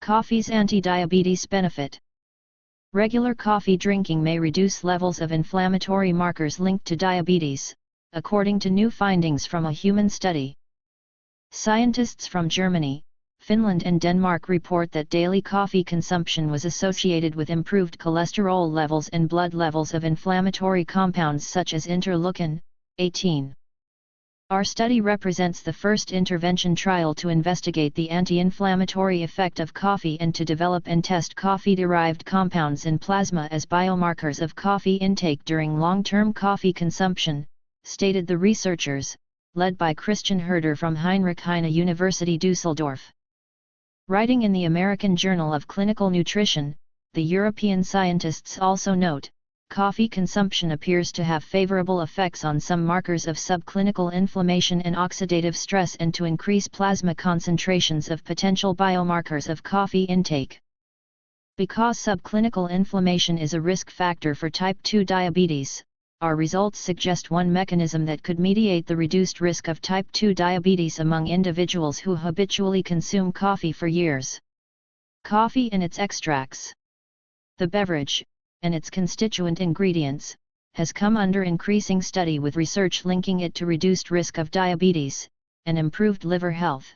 Coffee's anti-diabetes benefit. Regular coffee drinking may reduce levels of inflammatory markers linked to diabetes, according to new findings from a human study. Scientists from Germany, Finland and Denmark report that daily coffee consumption was associated with improved cholesterol levels and blood levels of inflammatory compounds such as interleukin-18. Our study represents the first intervention trial to investigate the anti-inflammatory effect of coffee and to develop and test coffee-derived compounds in plasma as biomarkers of coffee intake during long-term coffee consumption, stated the researchers, led by Christian Herder from Heinrich Heine University Dusseldorf. Writing in the American Journal of Clinical Nutrition, the European scientists also note, coffee consumption appears to have favorable effects on some markers of subclinical inflammation and oxidative stress and to increase plasma concentrations of potential biomarkers of coffee intake. Because subclinical inflammation is a risk factor for type 2 diabetes, our results suggest one mechanism that could mediate the reduced risk of type 2 diabetes among individuals who habitually consume coffee for years. Coffee and its extracts. The beverage, and its constituent ingredients, has come under increasing study with research linking it to reduced risk of diabetes, and improved liver health.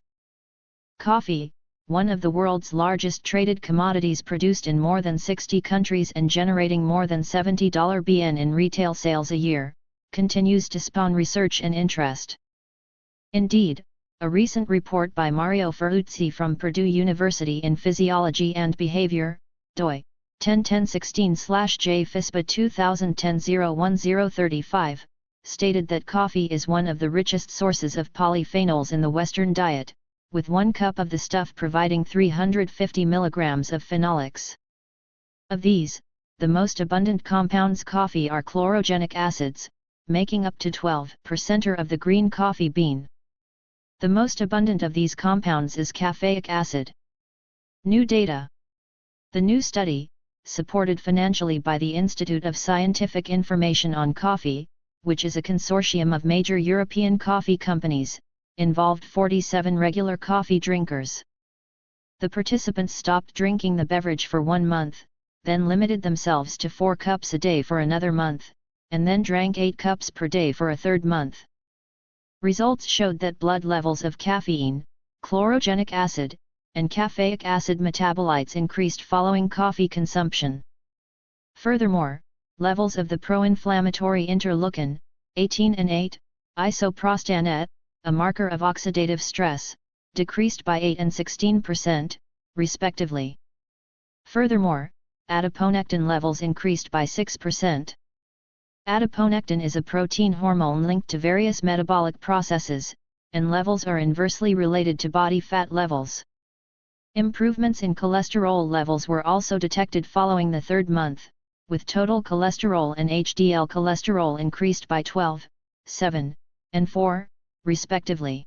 Coffee, one of the world's largest traded commodities produced in more than 60 countries and generating more than $70 billion in retail sales a year, continues to spawn research and interest. Indeed, a recent report by Mario Ferruzzi from Purdue University in Physiology and Behavior, doi. 101016/J FISPA 2010-01035, stated that coffee is one of the richest sources of polyphenols in the Western diet, with 1 cup of the stuff providing 350 mg of phenolics. Of these, the most abundant compounds coffee are chlorogenic acids, making up to 12% of the green coffee bean. The most abundant of these compounds is caffeic acid. New data. The new study, supported financially by the Institute of Scientific Information on Coffee, which is a consortium of major European coffee companies, involved 47 regular coffee drinkers. The participants stopped drinking the beverage for 1 month, then limited themselves to 4 cups a day for another month, and then drank 8 cups per day for a third month. Results showed that blood levels of caffeine, chlorogenic acid, and caffeic acid metabolites increased following coffee consumption. Furthermore, levels of the pro-inflammatory interleukin-18 and 8, isoprostanet, a marker of oxidative stress, decreased by 8 and 16%, respectively. Furthermore, adiponectin levels increased by 6%. Adiponectin is a protein hormone linked to various metabolic processes, and levels are inversely related to body fat levels. Improvements in cholesterol levels were also detected following the third month, with total cholesterol and HDL cholesterol increased by 12, 7, and 4, respectively.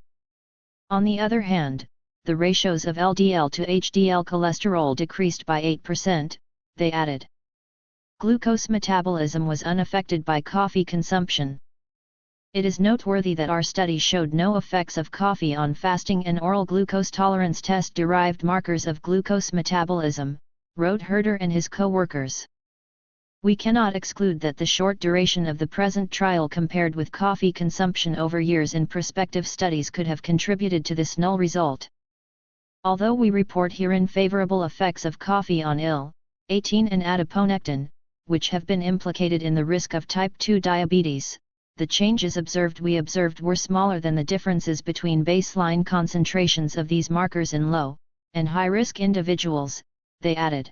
On the other hand, the ratios of LDL to HDL cholesterol decreased by 8%, they added. Glucose metabolism was unaffected by coffee consumption. It is noteworthy that our study showed no effects of coffee on fasting and oral glucose tolerance test-derived markers of glucose metabolism, wrote Herder and his co-workers. We cannot exclude that the short duration of the present trial compared with coffee consumption over years in prospective studies could have contributed to this null result. Although we report herein favorable effects of coffee on IL-18 and adiponectin, which have been implicated in the risk of type 2 diabetes, the changes we observed were smaller than the differences between baseline concentrations of these markers in low and high-risk individuals, they added.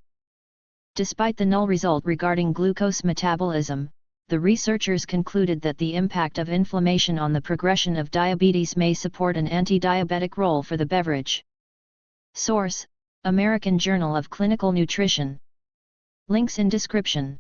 Despite the null result regarding glucose metabolism, the researchers concluded that the impact of inflammation on the progression of diabetes may support an anti-diabetic role for the beverage. Source: American Journal of Clinical Nutrition. Links in description.